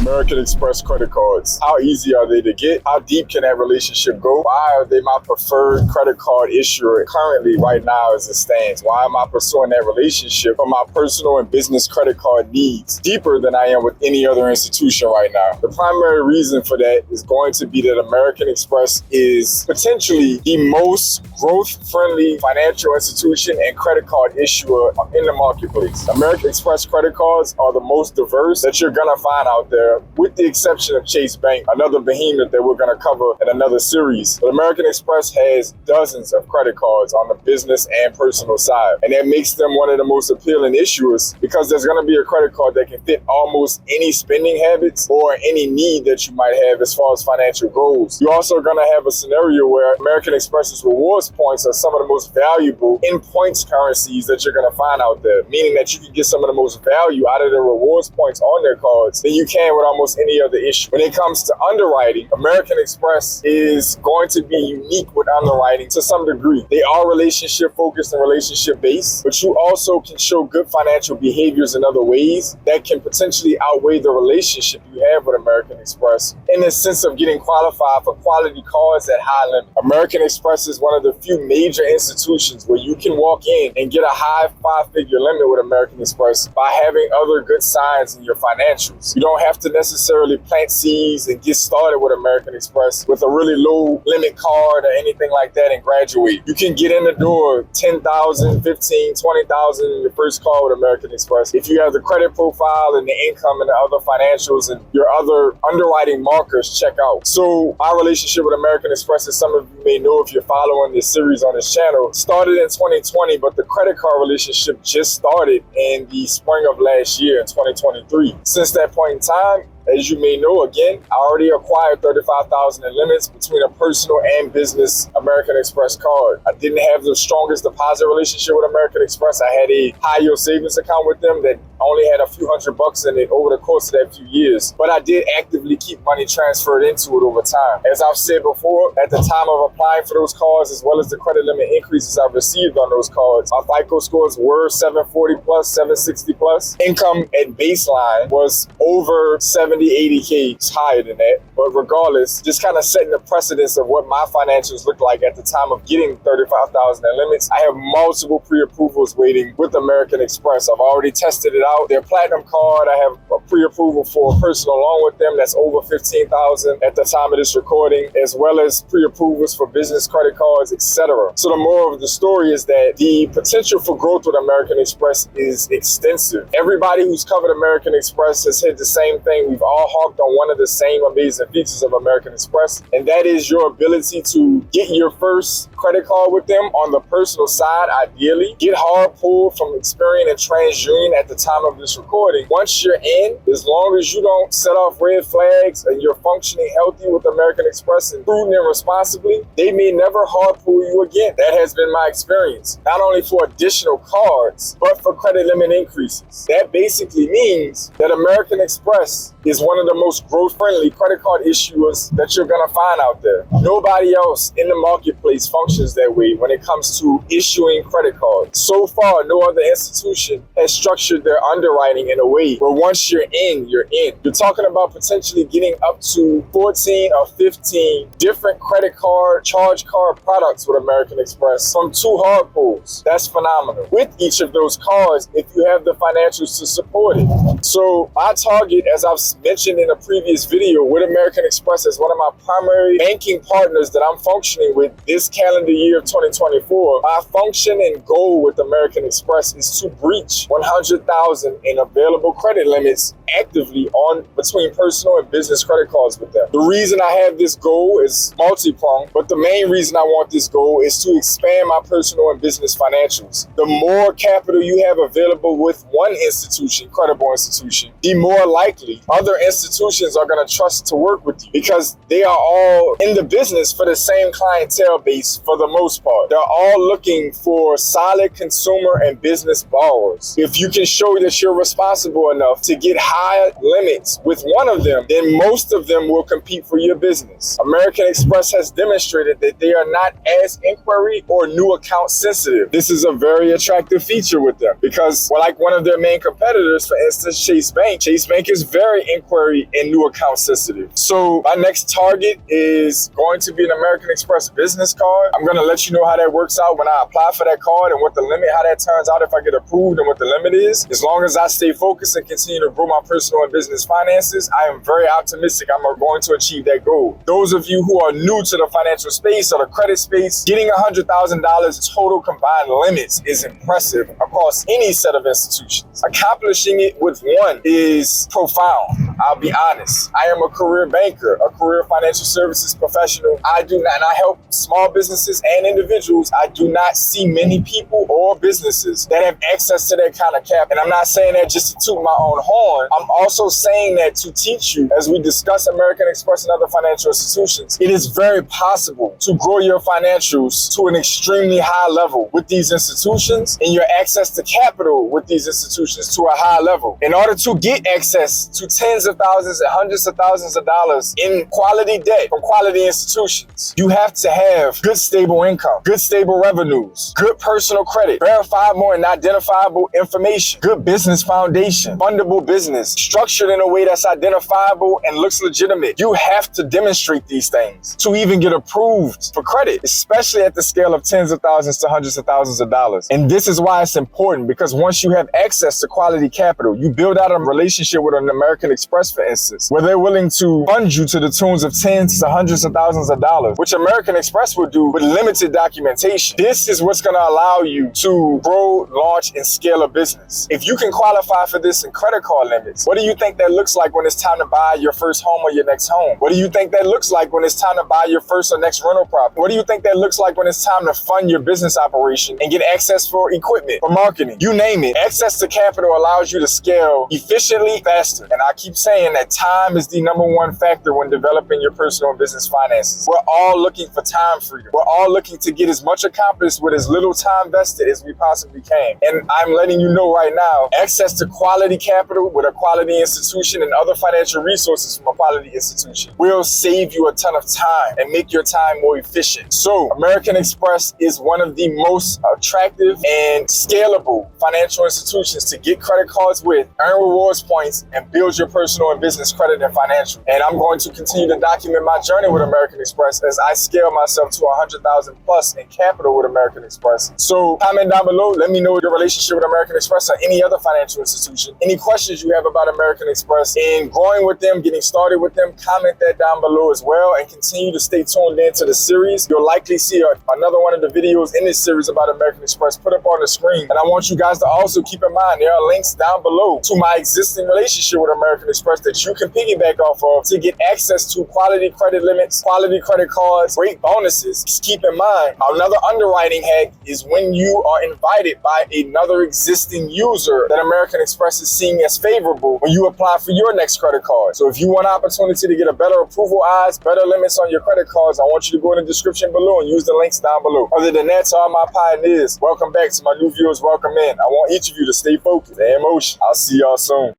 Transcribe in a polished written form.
American Express credit cards. How easy are they to get? How deep can that relationship go? Why are they my preferred credit card issuer currently right now as it stands? Why am I pursuing that relationship for my personal and business credit card needs deeper than I am with any other institution right now? The primary reason for that is going to be that American Express is potentially the most growth-friendly financial institution and credit card issuer in the marketplace. American Express credit cards are the most diverse that you're gonna find out there, with the exception of Chase Bank, another behemoth that we're gonna cover in another series. But American Express has dozens of credit cards on the business and personal side, and that makes them one of the most appealing issuers because there's gonna be a credit card that can fit almost any spending habits or any need that you might have as far as financial goals. You're also gonna have a scenario where American Express's rewards points are some of the most valuable in points currencies that you're gonna find out there, meaning that you can get some of the most value out of the rewards points on their cards than you can with almost any other issue. When it comes to underwriting, American Express is going to be unique with underwriting to some degree. They are relationship focused and relationship based, but you also can show good financial behaviors in other ways that can potentially outweigh the relationship you have with American Express in the sense of getting qualified for quality cards at high limit. American Express is one of the few major institutions where you can walk in and get a high 5-figure limit with American Express by having other good signs in your financials. You don't have to necessarily plant seeds and get started with American Express with a really low limit card or anything like that and graduate. You can get in the door 10,000, 15, 20,000 in your first card with American Express if you have the credit profile and the income and the other financials and your other underwriting markers check out. So our relationship with American Express, as some of you may know if you're following this series on this channel, started in 2020, but the credit card relationship just started in the spring of last year in 2023. Since that point in time, as you may know, again, I already acquired 35,000 in limits between a personal and business American Express card. I didn't have the strongest deposit relationship with American Express. I had a high yield savings account with them that only had a few $100 in it over the course of that few years. But I did actively keep money transferred into it over time. As I've said before, at the time of applying for those cards, as well as the credit limit increases I've received on those cards, our FICO scores were 740 plus, 760 plus. Income at baseline was over 80K, it's higher than that. But regardless, just kind of setting the precedence of what my financials look like at the time of getting 35,000 in limits. I have multiple pre-approvals waiting with American Express. I've already tested it out. Their platinum card, I have a pre-approval for a personal loan with them that's over 15,000 at the time of this recording, as well as pre-approvals for business credit cards, etc. So the moral of the story is that the potential for growth with American Express is extensive. Everybody who's covered American Express has said the same thing. We've all harped on one of the same amazing features of American Express, and that is your ability to get your first credit card with them on the personal side, ideally. Get hard pulled from Experian and TransUnion at the time of this recording. Once you're in, as long as you don't set off red flags and you're functioning healthy with American Express and prudent and responsibly, they may never hard pull you again. That has been my experience, not only for additional cards, but for credit limit increases. That basically means that American Express is one of the most growth-friendly credit card issuers that you're gonna find out there. Nobody else in the marketplace functions that way when it comes to issuing credit cards. So far, no other institution has structured their underwriting in a way where once you're in, you're in. You're talking about potentially getting up to 14 or 15 different credit card, charge card products with American Express from 2 hard pulls. That's phenomenal. With each of those cards, if you have the financials to support it. So I target, as I've mentioned in a previous video, with American Express as one of my primary banking partners that I'm functioning with this calendar year of 2024. My function and goal with American Express is to breach 100,000 in available credit limits actively on between personal and business credit cards with them. The reason I have this goal is multi-pronged, but the main reason I want this goal is to expand my personal and business financials. The more capital you have available with one institution, credible institution, the more likely other institutions are going to trust to work with you because they are all in the business for the same clientele base for the most part. They're all looking for solid consumer and business borrowers. If you can show that you're responsible enough to get high limits with one of them, then most of them will compete for your business. American Express has demonstrated that they are not as inquiry or new account sensitive. This is a very attractive feature with them because, well, like one of their main competitors, for instance, Chase Bank is very inquiry and new account sensitive. So my next target is going to be an American Express business card. I'm going to let you know how that works out when I apply for that card and what the limit, how that turns out if I get approved and what the limit is. As long as I stay focused and continue to grow my personal and business finances, I am very optimistic I'm going to achieve that goal. Those of you who are new to the financial space or the credit space, getting $100,000 total combined limits is impressive across any set of institutions. Accomplishing it with one is profound. I'll be honest. I am a career banker, a career financial services professional. I do not, and I help small businesses and individuals. I do not see many people or businesses that have access to that kind of cap. And I'm not saying that just to toot my own horn. I'm also saying that to teach you, as we discuss American Express and other financial institutions, it is very possible to grow your financials to an extremely high level with these institutions and your access to capital with these institutions to a high level. In order to get access to tens of thousands and hundreds of thousands of dollars in quality debt from quality institutions, you have to have good stable income, good stable revenues, good personal credit, verifiable and identifiable information, good business foundation, fundable business, structured in a way that's identifiable and looks legitimate. You have to demonstrate these things to even get approved for credit, especially at the scale of tens of thousands to hundreds of thousands of dollars. And this is why it's important, because once you have access to quality capital, you build out a relationship with an American Express, for instance, where they're willing to fund you to the tunes of tens to hundreds of thousands of dollars, which American Express will do with limited documentation. This is what's going to allow you to grow, launch, and scale a business. If you can qualify for this in credit card limits, what do you think that looks like when it's time to buy your first home or your next home? What do you think that looks like when it's time to buy your first or next rental property? What do you think that looks like when it's time to fund your business operation and get access for equipment, for marketing? You name it. Access to capital allows you to scale efficiently, faster. And I keep saying that time is the number one factor when developing your personal and business finances. We're all looking for time freedom. We're all looking to get as much accomplished with as little time vested as we possibly can. And I'm letting you know right now, access to quality capital with a quality institution and other financial resources from a quality institution will save you a ton of time and make your time more efficient. So American Express is one of the most attractive and scalable financial institutions to get credit cards with, earn rewards points, and build your personal and business credit and financial. And I'm going to continue to document my journey with American Express as I scale myself to 100,000 plus in capital with American Express. So comment down below. Let me know your relationship with American Express or any other financial institution. Any questions you have about American Express and growing with them, getting started with them, comment that down below as well, and continue to stay tuned into the series. You'll likely see another one of the videos in this series about American Express put up on the screen. And I want you guys to also keep in mind there are links down below to my existing relationship with American Express that you can piggyback off of to get access to quality credit limits, quality credit cards, great bonuses. Just keep in mind, another underwriting hack is when you are invited by another existing user that American Express is seeing as favorable when you apply for your next credit card. So if you want an opportunity to get a better approval odds, better limits on your credit cards, I want you to go in the description below and use the links down below. Other than that, to all my pioneers, welcome back. To my new viewers, welcome in. I want each of you to stay focused and emotional. I'll see y'all soon.